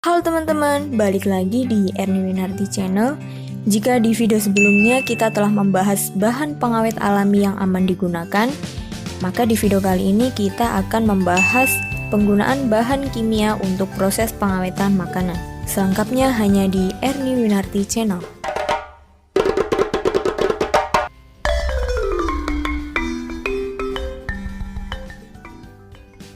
Halo teman-teman, balik lagi di Erni Winarti Channel. Jika di video sebelumnya kita telah membahas bahan pengawet alami yang aman digunakan, maka di video kali ini kita akan membahas penggunaan bahan kimia untuk proses pengawetan makanan. Selengkapnya hanya di Erni Winarti Channel.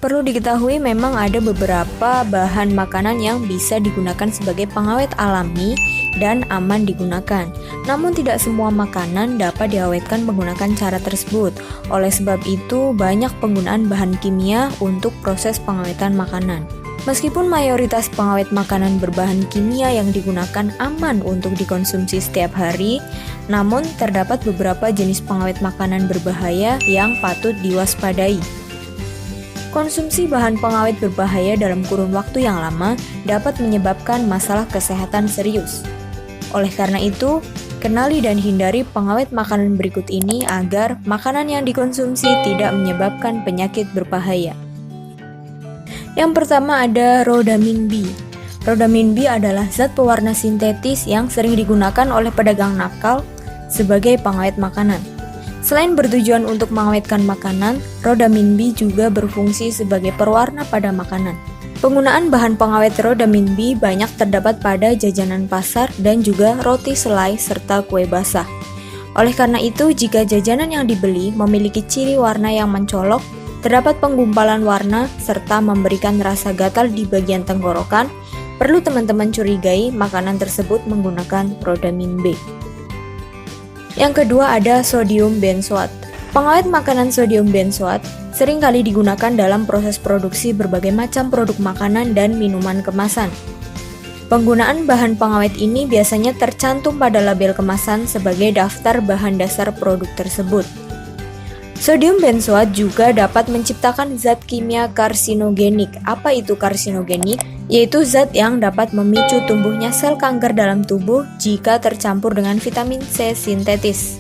Perlu diketahui memang ada beberapa bahan makanan yang bisa digunakan sebagai pengawet alami dan aman digunakan. Namun tidak semua makanan dapat diawetkan menggunakan cara tersebut. Oleh sebab itu, banyak penggunaan bahan kimia untuk proses pengawetan makanan. Meskipun mayoritas pengawet makanan berbahan kimia yang digunakan aman untuk dikonsumsi setiap hari, namun terdapat beberapa jenis pengawet makanan berbahaya yang patut diwaspadai. Konsumsi bahan pengawet berbahaya dalam kurun waktu yang lama dapat menyebabkan masalah kesehatan serius. Oleh karena itu, kenali dan hindari pengawet makanan berikut ini agar makanan yang dikonsumsi tidak menyebabkan penyakit berbahaya. Yang pertama ada Rhodamin B. Rhodamin B adalah zat pewarna sintetis yang sering digunakan oleh pedagang nakal sebagai pengawet makanan. Selain bertujuan untuk mengawetkan makanan, Rhodamin B juga berfungsi sebagai perwarna pada makanan. Penggunaan bahan pengawet Rhodamin B banyak terdapat pada jajanan pasar dan juga roti selai serta kue basah. Oleh karena itu, jika jajanan yang dibeli memiliki ciri warna yang mencolok, terdapat penggumpalan warna, serta memberikan rasa gatal di bagian tenggorokan, perlu teman-teman curigai makanan tersebut menggunakan Rhodamin B. Yang kedua ada sodium benzoat. Pengawet makanan sodium benzoat sering kali digunakan dalam proses produksi berbagai macam produk makanan dan minuman kemasan. Penggunaan bahan pengawet ini biasanya tercantum pada label kemasan sebagai daftar bahan dasar produk tersebut. Sodium benzoat juga dapat menciptakan zat kimia karsinogenik. Apa itu karsinogenik? Yaitu zat yang dapat memicu tumbuhnya sel kanker dalam tubuh jika tercampur dengan vitamin C sintetis.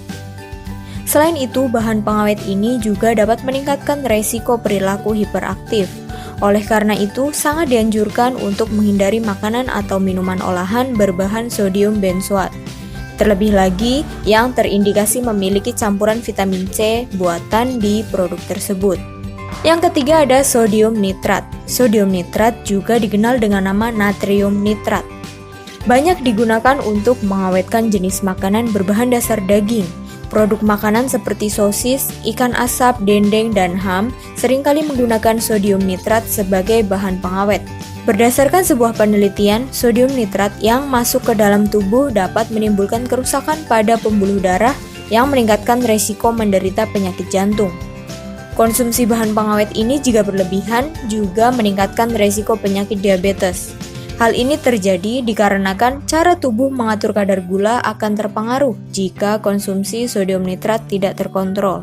Selain itu, bahan pengawet ini juga dapat meningkatkan resiko perilaku hiperaktif. Oleh karena itu, sangat dianjurkan untuk menghindari makanan atau minuman olahan berbahan sodium benzoat. Terlebih lagi yang terindikasi memiliki campuran vitamin C buatan di produk tersebut. Yang ketiga ada sodium nitrat. Sodium nitrat juga dikenal dengan nama natrium nitrat. Banyak digunakan untuk mengawetkan jenis makanan berbahan dasar daging. Produk makanan seperti sosis, ikan asap, dendeng, dan ham seringkali menggunakan sodium nitrat sebagai bahan pengawet. Berdasarkan sebuah penelitian, sodium nitrat yang masuk ke dalam tubuh dapat menimbulkan kerusakan pada pembuluh darah yang meningkatkan resiko menderita penyakit jantung. Konsumsi bahan pengawet ini jika berlebihan juga meningkatkan resiko penyakit diabetes. Hal ini terjadi dikarenakan cara tubuh mengatur kadar gula akan terpengaruh jika konsumsi sodium nitrat tidak terkontrol.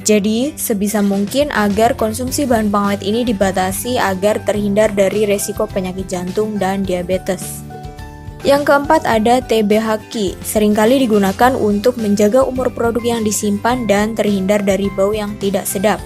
Jadi, sebisa mungkin agar konsumsi bahan pengawet ini dibatasi agar terhindar dari resiko penyakit jantung dan diabetes. Yang keempat ada TBHQ, seringkali digunakan untuk menjaga umur produk yang disimpan dan terhindar dari bau yang tidak sedap.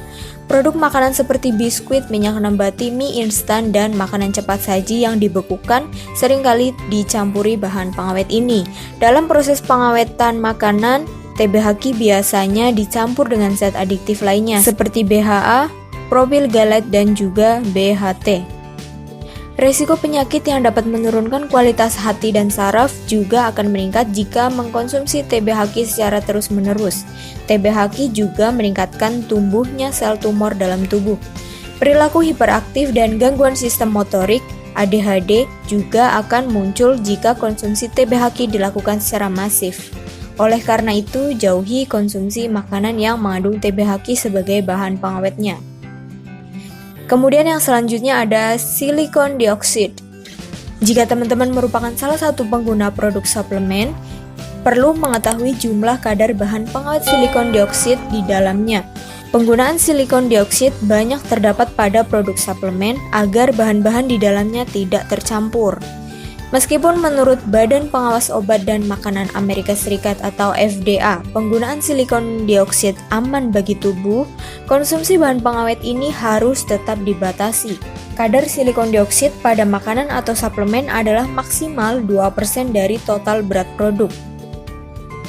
Produk makanan seperti biskuit, minyak nabati, mie instan, dan makanan cepat saji yang dibekukan seringkali dicampuri bahan pengawet ini. Dalam proses pengawetan makanan, TBHQ biasanya dicampur dengan zat adiktif lainnya seperti BHA, propyl galate, dan juga BHT. Resiko penyakit yang dapat menurunkan kualitas hati dan saraf juga akan meningkat jika mengkonsumsi TBHQ secara terus-menerus. TBHQ juga meningkatkan tumbuhnya sel tumor dalam tubuh. Perilaku hiperaktif dan gangguan sistem motorik ADHD juga akan muncul jika konsumsi TBHQ dilakukan secara masif. Oleh karena itu, jauhi konsumsi makanan yang mengandung TBHQ sebagai bahan pengawetnya. Kemudian yang selanjutnya ada silikon dioksida. Jika teman-teman merupakan salah satu pengguna produk suplemen, perlu mengetahui jumlah kadar bahan pengawet silikon dioksida di dalamnya. Penggunaan silikon dioksida banyak terdapat pada produk suplemen agar bahan-bahan di dalamnya tidak tercampur. Meskipun menurut Badan Pengawas Obat dan Makanan Amerika Serikat atau FDA, penggunaan silikon dioksida aman bagi tubuh, konsumsi bahan pengawet ini harus tetap dibatasi. Kadar silikon dioksida pada makanan atau suplemen adalah maksimal 2% dari total berat produk.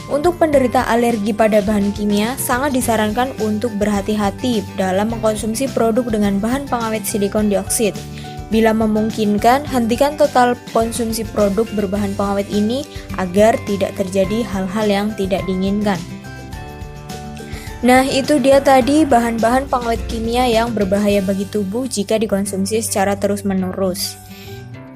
Untuk penderita alergi pada bahan kimia, sangat disarankan untuk berhati-hati dalam mengkonsumsi produk dengan bahan pengawet silikon dioksida. Bila memungkinkan, hentikan total konsumsi produk berbahan pengawet ini agar tidak terjadi hal-hal yang tidak diinginkan. Nah, itu dia tadi bahan-bahan pengawet kimia yang berbahaya bagi tubuh jika dikonsumsi secara terus-menerus.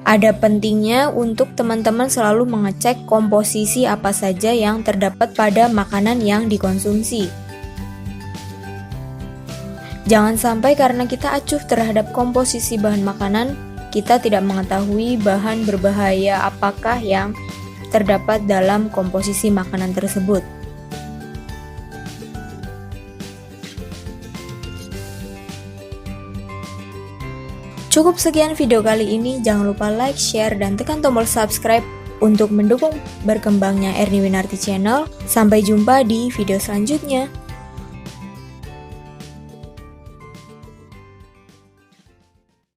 Ada pentingnya untuk teman-teman selalu mengecek komposisi apa saja yang terdapat pada makanan yang dikonsumsi. Jangan sampai karena kita acuh terhadap komposisi bahan makanan, kita tidak mengetahui bahan berbahaya apakah yang terdapat dalam komposisi makanan tersebut. Cukup sekian video kali ini, jangan lupa like, share, dan tekan tombol subscribe untuk mendukung berkembangnya Erni Winarti Channel. Sampai jumpa di video selanjutnya.